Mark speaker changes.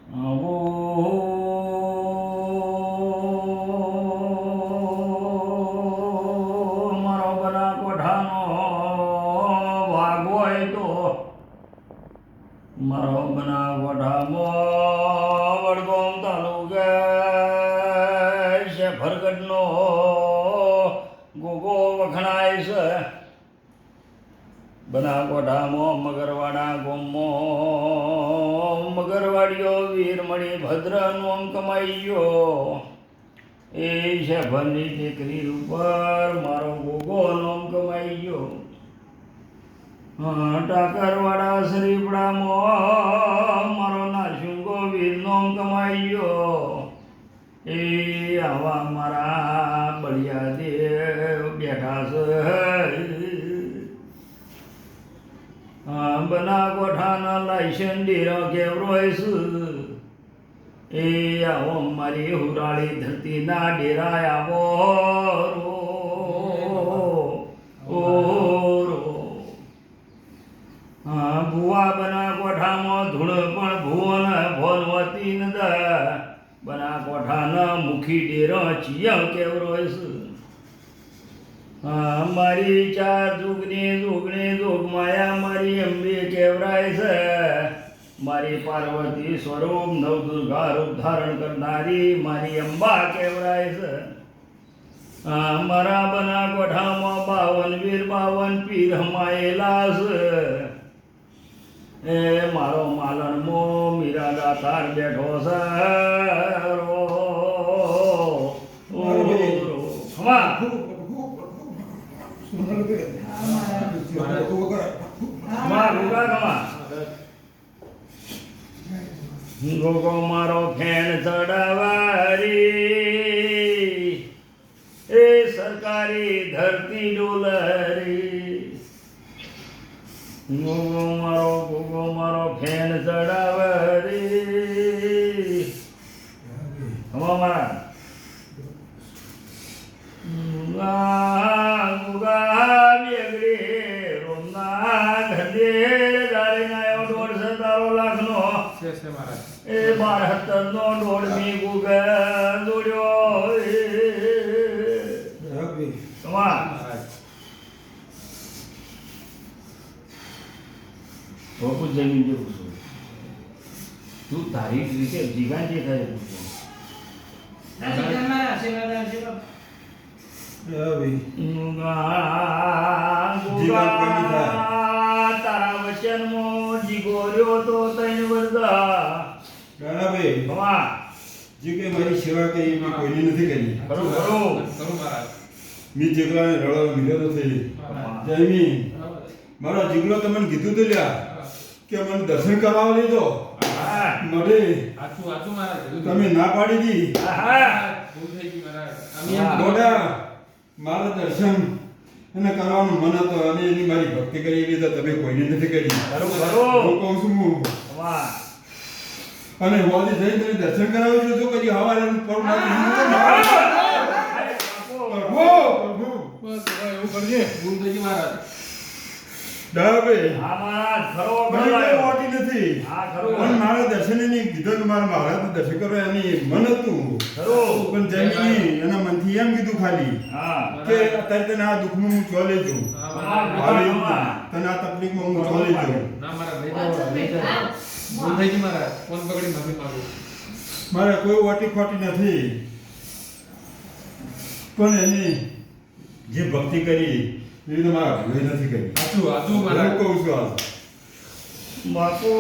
Speaker 1: મારો બના કોઠાનો વાઘ હોય તો મારો બના કોઠામાં વડગામ તાલુકા શેફરગઢનો ગોગો વખણાય છે. બનાસકાંઠામાં મગરવાડા ગામમાં મગરવાડીઓ વીરમણી ભદ્ર નોમ કમાઈ ગયો. એ શેફરની ટેકરી ઉપર મારો ગોગો નોમ કમાઈ ગયો. ટાકરવાડા શરીફડામાં મારો નાશુંગો વીર નોમ કમાઈ ગયો. એ આવા મારા બળિયા દેવ બેઠા છે. બનાસકાંઠાના લાયસન્સ ડેરો કેવરોય છે. એ આવો મારી હુરાળી ધરતીના ડેરા આવો રો ઓ રો. ભુવા બનાસકાંઠામાં ધૂળ પણ ભુવન ભોનવતી ન દ બનાસકાંઠાના મુખી ડેરો ચિયા કેવરોય છે. મારી ચાર જુગની જોગ માયા મારી અંબે કેવરાય છે. મારી પાર્વતી સ્વરૂપ નવદુર્ગા રૂપ ધારણ કરનારી મારી અંબા કેવરાય છે. મારા બનાસકાંઠામાં 52 વીર 52 પીર હમાયેલા છે. એ મારો માલણમો મીરા દાતાર બેઠો છે. રો ઓ રો હમા ગોગો મારો ફેણ ચડાવારી એ સરકારી ધરતી ડોલરી. ગોગો મારો ફેણ ચડાવારી મારા એ 12 નો ડોળમી ગુગા દોડ્યો. જમીન જેવું છું તું તારી રીતે જીગા જે કરે તારા વચનમાં જીગોર્યો તો 3 વર્ષ.
Speaker 2: જે કે મારી સેવા કરી મેં કોઈને નથી કરી. મેં જેગલાને રડો મિલ્યો નથી. જયમી મારા જીગલો તમને કીધું તો લ્યા કે મને દર્શન કરવા લીધો મળે તમે ના પાડી દી. મારા દર્શન એને કરવાનું મન હતો અને એની મારી ભક્તિ કરી એવી તો તમે કોઈને નથી કરી. હું કહું છું અને હોદી જઈને તમે દર્શન કરાવી દીધું તો કદી હવારે મારા દર્શન એની કીધું મારા મહારાજ દર્શન કરવા એની મન હતું પણ જમી એના મનથી એમ કીધું ખાલી કે અત્યારે તને આ દુઃખમાં હું ચો લેજો તને આ તકલીફમાં હું ચો લેજો. મારે કોઈ વાટી ખોટી નથી પણ એની જે ભક્તિ કરી એ તો મારા ભૂલે નથી કરી.
Speaker 1: બાપુ